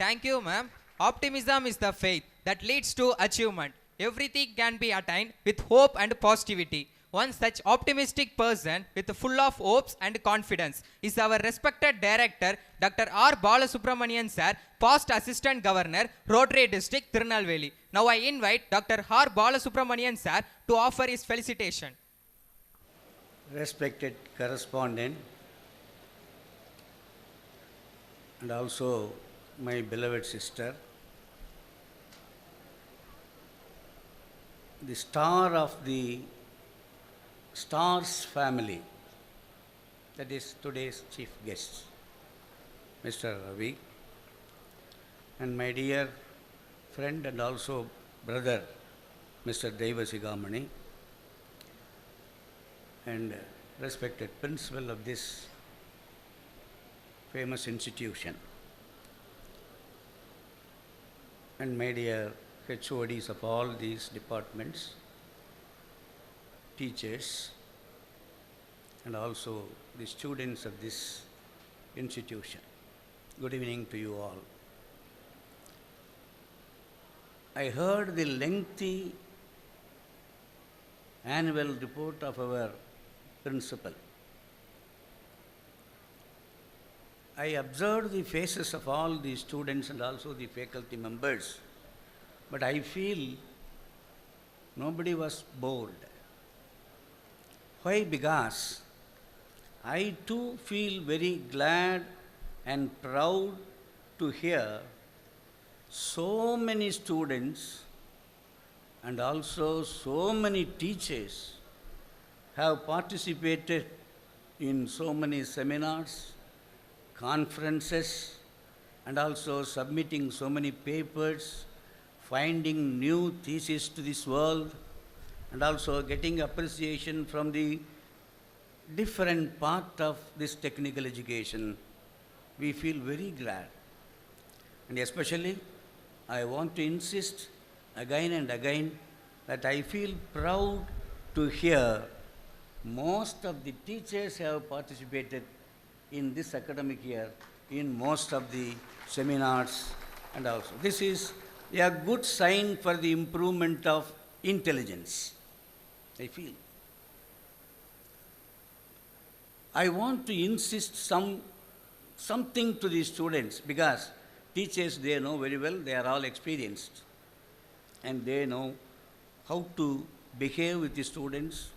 Thank you, ma'am. Optimism is the faith that leads to achievement. Everything can be attained with hope and positivity. One such optimistic person with full of hopes and confidence is our respected director, Dr. R. Balasubramanian sir, past Assistant Governor, Rotary District, Tirunelveli. Now I invite Dr. R. Balasubramanian sir to offer his felicitation. Respected correspondent and also my beloved sister, the star of the Stars family, that is today's chief guest, Mr. Ravi, and my dear friend and also brother, Mr. Devasigamani, and respected principal of this famous institution, and my dear HODs of all these departments, teachers, and also the students of this institution. Good evening to you all. I heard the lengthy annual report of our principal. I observed the faces of all the students and also the faculty members, but I feel nobody was bored. Why? Because I too feel very glad and proud to hear so many students and also so many teachers have participated in so many seminars, conferences, and also submitting so many papers, finding new theses to this world, and also getting appreciation from the different part of this technical education. We feel very glad. And especially, I want to insist again and again that I feel proud to hear most of the teachers have participated in this academic year in most of the seminars, and also this is a good sign for the improvement of intelligence, I feel. I want to insist something to the students, because teachers, they know very well, they are all experienced, and they know how to behave with the students,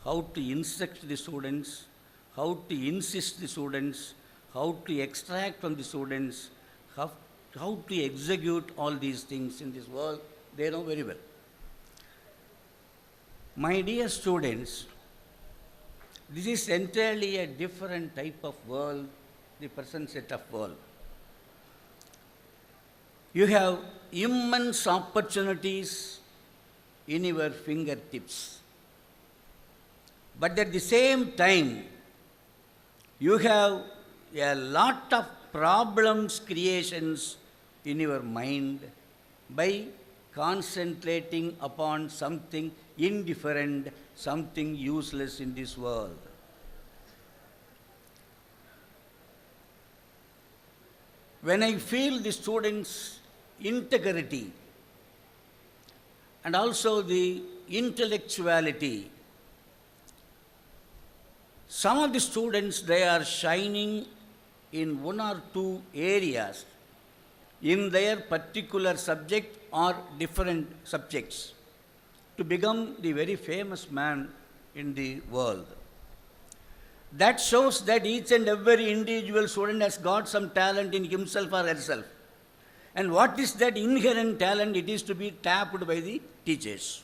how to instruct the students, how to insist the students, how to extract from the students, how to execute all these things in this world. They know very well. My dear students, this is entirely a different type of world, the present set of world. You have immense opportunities in your fingertips. But at the same time, you have a lot of problems creations in your mind by concentrating upon something indifferent, something useless in this world. When I feel the students' integrity and also the intellectuality, some of the students, they are shining in one or two areas in their particular subject or different subjects to become the very famous man in the world. That shows that each and every individual student has got some talent in himself or herself. And what is that inherent talent? It is to be tapped by the teachers.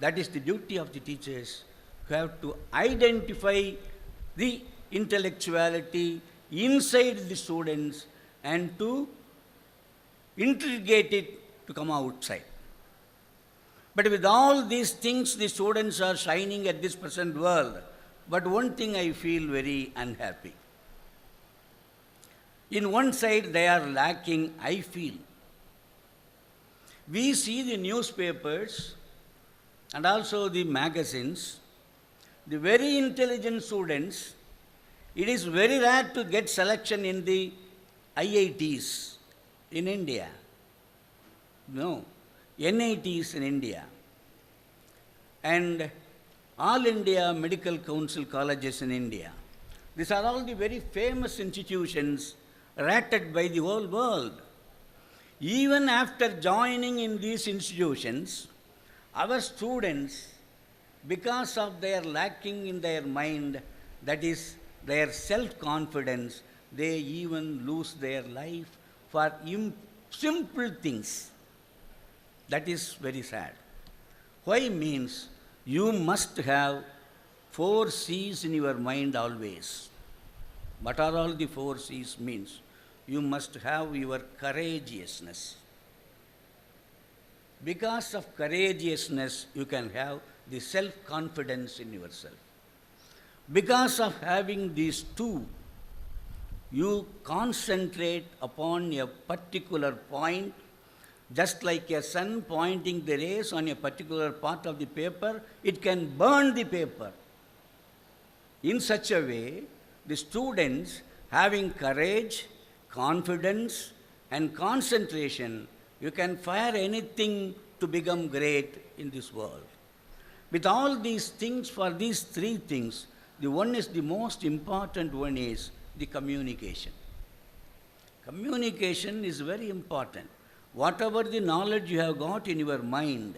That is the duty of the teachers, who have to identify the intellectuality inside the students and to integrate it to come outside. But with all these things, the students are shining at this present world. But one thing I feel very unhappy. In one side, they are lacking, I feel. We see the newspapers and also the magazines, the very intelligent students, it is very rare to get selection in the IITs in India. No, NITs in India. And All India Medical Council colleges in India. These are all the very famous institutions rated by the whole world. Even after joining in these institutions, our students, because of their lacking in their mind, that is their self-confidence, they even lose their life for simple things. That is very sad. Why means you must have 4 C's in your mind always. What are all the 4 C's means? You must have your courageousness. Because of courageousness, you can have the self-confidence in yourself. Because of having these 2, you concentrate upon a particular point, just like a sun pointing the rays on a particular part of the paper, it can burn the paper. In such a way, the students having courage, confidence, and concentration, you can fire anything to become great in this world. With all these things, for these 3 things, the one is the most important one is the communication. Communication is very important. Whatever the knowledge you have got in your mind,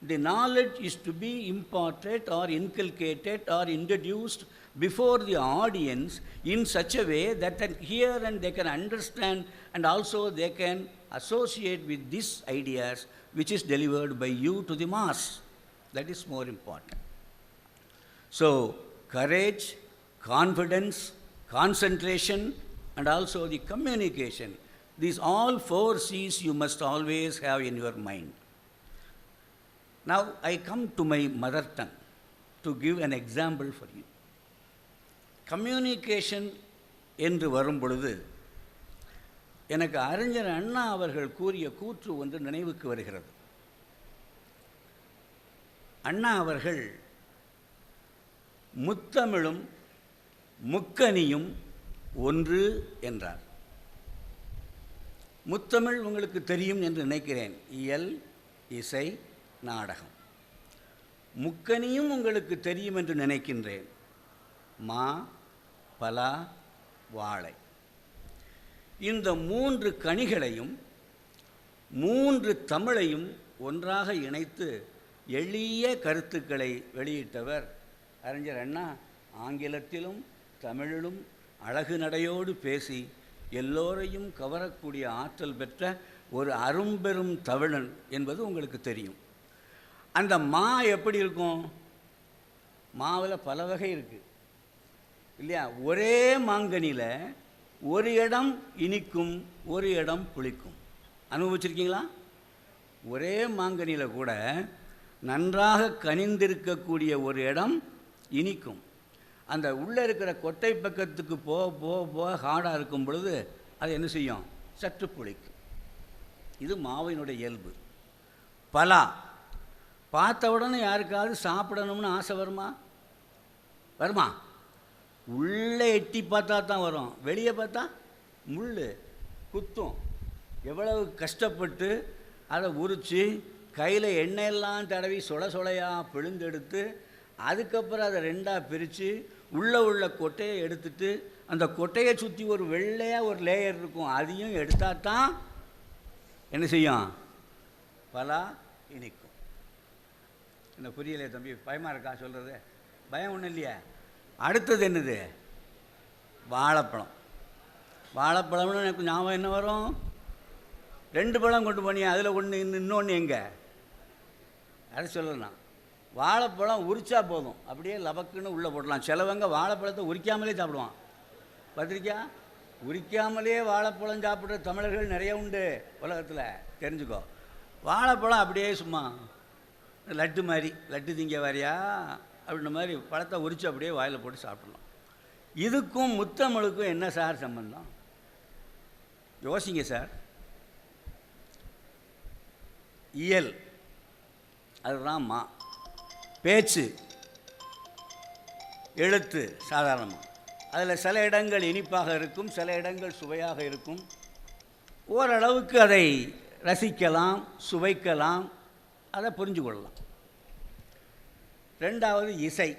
the knowledge is to be imparted or inculcated or introduced before the audience in such a way that they can hear and they can understand, and also they can associate with these ideas which is delivered by you to the mass. That is more important. So, courage, confidence, concentration, and also the communication. These all 4 C's you must always have in your mind. Now, I come to my mother tongue to give an example for you. Communication என்று வரும் பொழுது எனக்கு அறிஞர் அண்ணா அவர்கள் கூறிய கூற்று ஒன்று நினைவுக்கு வருகிறது. அண்ணா அவர்கள் முத்தமிழும் முக்கனியும் ஒன்று என்றார். முத்தமிழ் உங்களுக்கு தெரியும் என்று நினைக்கிறேன். இயல், இசை, நாடகம். முக்கனியும் உங்களுக்கு தெரியும் என்று நினைக்கின்றேன். மா, பலா, வாழை. இந்த 3 கனிகளையும் 3 தமிழையும் ஒன்றாக இணைத்து எளிய கருத்துக்களை வெளியிட்டவர் அறிஞர் அண்ணா. ஆங்கிலத்திலும் தமிழிலும் அழகு நடையோடு பேசி எல்லோரையும் கவரக்கூடிய ஆற்றல் பெற்ற ஒரு அரும்பெரும் தமிழன் என்பது உங்களுக்கு தெரியும். அந்த மா எப்படி இருக்கும்? மாவில் பல வகை இருக்குது இல்லையா? ஒரே மாங்கனியில் ஒரு இடம் இனிக்கும், ஒரு இடம் புளிக்கும். அனுபவிச்சிருக்கீங்களா? ஒரே மாங்கனியில் கூட நன்றாக கனிந்திருக்கக்கூடிய ஒரு இடம் இனிக்கும். அந்த உள்ளே இருக்கிற கொட்டை பக்கத்துக்கு போக போக போக ஹார்டாக இருக்கும் பொழுது அது என்ன செய்யும்? சற்று புளிக்கும். இது மாவினுடைய இயல்பு. பலா பார்த்த உடனே யாருக்காவது சாப்பிடணும்னு ஆசை வருமா? வருமா? உள்ளே எட்டி பார்த்தா தான் வரும், வெளியே பார்த்தா முள் குத்தும். எவ்வளவு கஷ்டப்பட்டு அதை உரித்து கையில் எண்ணெயெல்லாம் தடவி சொலையாக பிழிந்தெடுத்து அதுக்கப்புறம் அதை 2ஆக பிரித்து உள்ளே உள்ள கொட்டையை எடுத்துட்டு அந்த கொட்டையை சுற்றி ஒரு வெள்ளையாக ஒரு லேயர் இருக்கும், அதையும் எடுத்தால் தான் என்ன செய்யும்? பலா இனிக்கும். என்ன புரியலையே தம்பி? பயமாக இருக்கா சொல்கிறது? பயம் ஒன்றும் இல்லையா? அடுத்தது என்னது? வாழைப்பழம். வாழைப்பழம்னு எனக்கு ஞாபகம் என்ன வரும்? 2 பழம் கொண்டு போனியா, அதில் ஒன்று இன்னொன்று எங்கே? அதை சொல்லலாம். வாழைப்பழம் உரிச்சா போதும், அப்படியே லபக்குன்னு உள்ளே போடலாம். சிலவங்க வாழைப்பழத்தை உரிக்காமலே சாப்பிடுவான். பார்த்திருக்கியா? உரிக்காமலே வாழைப்பழம் சாப்பிட்ற தமிழர்கள் நிறைய உண்டு உலகத்தில், தெரிஞ்சுக்கோ. வாழைப்பழம் அப்படியே சும்மா லட்டு மாதிரி, லட்டு திங்க வாரியா அப்படின்ற மாதிரி பழத்தை உரித்து அப்படியே வாயில் போட்டு சாப்பிடலாம். இதுக்கும் முத்தமிழுக்கும் என்ன சார் சம்பந்தம்? யோசிங்க சார். இயல் அதுதான் மா. பேச்சு, எழுத்து சாதாரணமாக. அதில் சில இடங்கள் இனிப்பாக இருக்கும், சில இடங்கள் சுவையாக இருக்கும். ஓரளவுக்கு அதை ரசிக்கலாம், சுவைக்கலாம், அதை புரிஞ்சு கொள்ளலாம். ரெண்டாவது இசை.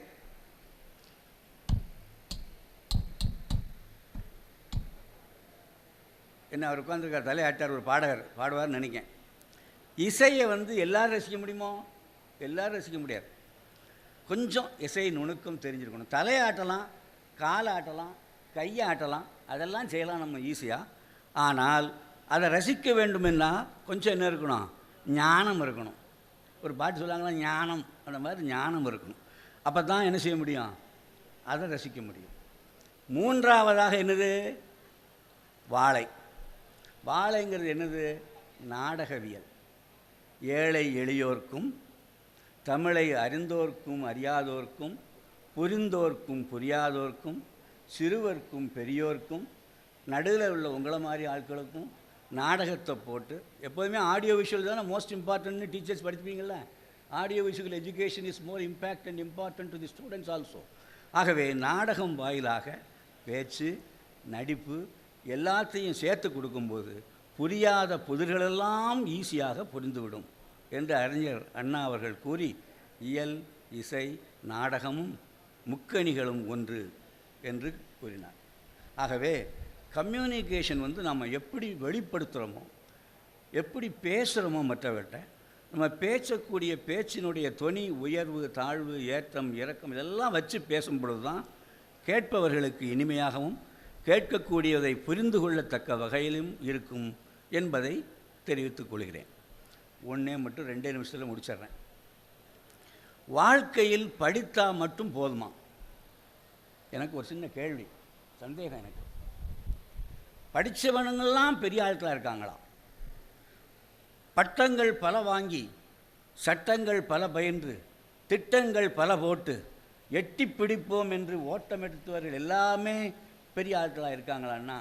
என்ன அவர் உட்காந்துருக்கார், தலையாட்டார், ஒரு பாடகர் பாடுவார்னு நினைக்கிறேன். இசையை எல்லோரும் ரசிக்க முடியுமோ? எல்லோரும் ரசிக்க முடியாது. கொஞ்சம் இசை நுணுக்கம் தெரிஞ்சிருக்கணும். தலையாட்டலாம், காலாட்டலாம், கையாட்டலாம், அதெல்லாம் செய்யலாம் நம்ம ஈஸியாக. ஆனால் அதை ரசிக்க வேண்டுமென்னா கொஞ்சம் என்ன இருக்கணும்? ஞானம் இருக்கணும். ஒரு பாட்டு சொல்லாங்களா, ஞானம், அந்த மாதிரி ஞானம் இருக்கணும். அப்போ தான் என்ன செய்ய முடியும்? அதை ரசிக்க முடியும். மூன்றாவதாக என்னது? வாழை. வாழைங்கிறது என்னது? நாடகவியல். ஏழை எளியோர்க்கும், தமிழை அறிந்தோர்க்கும் அறியாதோர்க்கும், புரிந்தோர்க்கும் புரியாதோர்க்கும், சிறுவர்க்கும் பெரியோர்க்கும், நடுவில் உள்ள உங்களை மாதிரி ஆட்களுக்கும் நாடகத்தை போட்டு, எப்போதுமே ஆடியோ விஷுவல் தானே மோஸ்ட் இம்பார்ட்டன்ட்னு டீச்சர்ஸ் படிப்பீங்கள. Audio visual education is more impact and important to the students also. ஆகவே நாடகம் வாயிலாக பேச்சு, நடிப்பு எல்லாத்தையும் சேர்த்து கொடுக்கும்போது புரியாத புதிர்களெல்லாம் ஈஸியாக புரிந்துவிடும் என்று அறிஞர் அண்ணா அவர்கள் கூறி, இயல், இசை, நாடகமும் முக்கணிகளும் ஒன்று என்று கூறினார். ஆகவே கம்யூனிகேஷன் நம்ம எப்படி வெளிப்படுத்துகிறோமோ, எப்படி பேசுகிறோமோ மற்றவர்கிட்ட, நம்ம பேசக்கூடிய பேச்சினுடைய தொனி, உயர்வு, தாழ்வு, ஏற்றம், இறக்கம் இதெல்லாம் வச்சு பேசும் பொழுது தான் கேட்பவர்களுக்கு இனிமையாகவும் கேட்கக்கூடியதை புரிந்து கொள்ளத்தக்க வகையிலும் இருக்கும் என்பதை தெரிவித்துக் கொள்கிறேன். ஒன்றே மட்டும் 2 நிமிஷத்தில் முடிச்சிடுறேன். வாழ்க்கையில் படித்தால் மட்டும் போதுமா? எனக்கு ஒரு சின்ன கேள்வி, சந்தேகம். எனக்கு படித்தவனுங்கள்லாம் பெரிய ஆட்களாக இருக்காங்களா? பட்டங்கள் பல வாங்கி, சட்டங்கள் பல பயின்று, திட்டங்கள் பல போட்டு எட்டி பிடிப்போம் என்று ஓட்டம் எடுத்தவர்கள் எல்லாமே பெரிய ஆட்களாக இருக்காங்களான்னா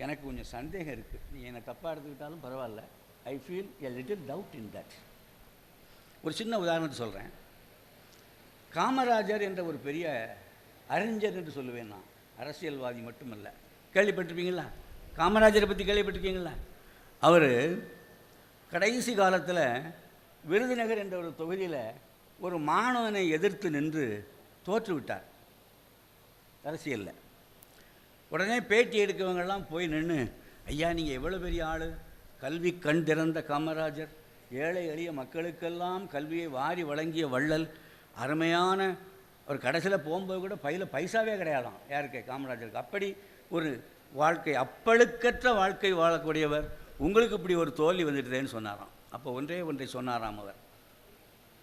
எனக்கு கொஞ்சம் சந்தேகம் இருக்குது. நீ என்னை தப்பாக எடுத்துக்கிட்டாலும் பரவாயில்ல. I feel a little doubt in that. ஒரு சின்ன உதாரணத்தை சொல்கிறேன். காமராஜர் என்ற ஒரு பெரிய அறிஞர் என்று சொல்லுவேன் நான், அரசியல்வாதி மட்டுமல்ல. கேள்விப்பட்டிருப்பீங்களா? காமராஜரை பற்றி கேள்விப்பட்டிருக்கீங்களா? அவர் கடைசி காலத்தில் விருதுநகர் என்ற ஒரு தொகுதியில் ஒரு மாணவனை எதிர்த்து நின்று தோற்றுவிட்டார் அரசியலில். உடனே பேட்டி எடுக்கவங்கெல்லாம் போய் நின்று, ஐயா நீங்கள் எவ்வளோ பெரிய ஆள், கல்வி கண் திறந்த காமராஜர், ஏழை எளிய மக்களுக்கெல்லாம் கல்வியை வாரி வழங்கிய வள்ளல், அருமையான ஒரு கடைசியில் போகும்போது கூட பையில் பைசாவே கிடையாதாம் யாருக்கு? காமராஜருக்கு. அப்படி ஒரு வாழ்க்கை, அப்பழுக்கற்ற வாழ்க்கை வாழக்கூடியவர், உங்களுக்கு இப்படி ஒரு தோல்வி வந்துட்டுதேன்னு சொன்னாராம். அப்போ ஒன்றை சொன்னாராம் அவர்,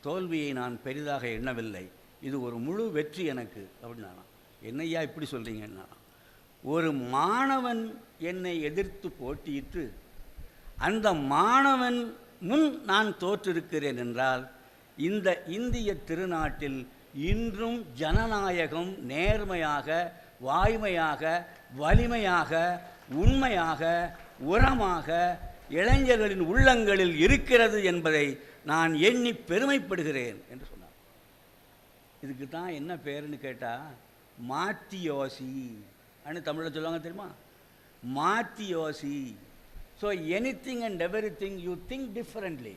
தோல்வியை நான் பெரிதாக எண்ணவில்லை, இது ஒரு முழு வெற்றி எனக்கு அப்படின்னாராம். என்னையா இப்படி சொல்கிறீங்கன்னாராம். ஒரு மாணவன் என்னை எதிர்த்து போட்டியிட்டு அந்த மாணவன் முன் நான் தோற்றிருக்கிறேன் என்றால், இந்த இந்திய திருநாட்டில் இன்றும் ஜனநாயகம் நேர்மையாக, வாய்மையாக, வலிமையாக, உண்மையாக, உரமாக இளைஞர்களின் உள்ளங்களில் இருக்கிறது என்பதை நான் எண்ணி பெருமைப்படுகிறேன் என்று சொன்னார். இதுக்கு தான் என்ன பேருன்னு கேட்டால் மாத்தியோசி அனு தமிழில் சொல்லுவாங்க தெரியுமா? மாத்தியோசி. So anything and everything you think differently,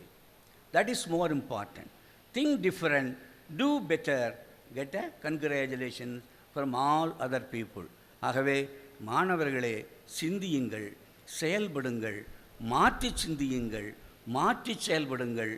that is more important. Think different, do better, get a congratulation from all other people. ஆகவே மாணவர்களே, சிந்தியுங்கள், செயல்படுங்கள், மாற்றி சிந்தியுங்கள், மாற்றி செயல்படுங்கள்.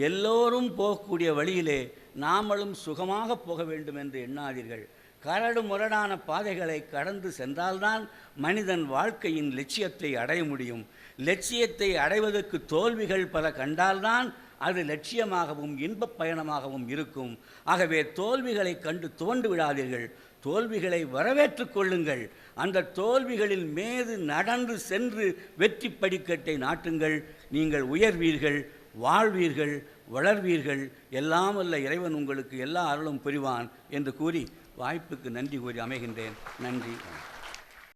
எல்லோரும் போகக்கூடிய வழியிலே நாமளும் சுகமாக போக வேண்டும் என்று எண்ணாதீர்கள். கரடு முரடான பாதைகளை கடந்து சென்றால்தான் மனிதன் வாழ்க்கையின் லட்சியத்தை அடைய முடியும். லட்சியத்தை அடைவதற்கு தோல்விகள் பல கண்டால்தான் அது லட்சியமாகவும் இன்பப் பயணமாகவும் இருக்கும். ஆகவே தோல்விகளை கண்டு துவண்டு விடாதீர்கள், தோல்விகளை வரவேற்று கொள்ளுங்கள். அந்த தோல்விகளில் மீது நடந்து சென்று வெற்றி படிக்கட்டை நாட்டுங்கள். நீங்கள் உயர்வீர்கள், வாழ்வீர்கள், வளர்வீர்கள். எல்லாம் வல்ல இறைவன் உங்களுக்கு எல்லா அருளும் புரிவான் என்று கூறி வாய்ப்புக்கு நன்றி கூறி அமைகின்றேன். நன்றி.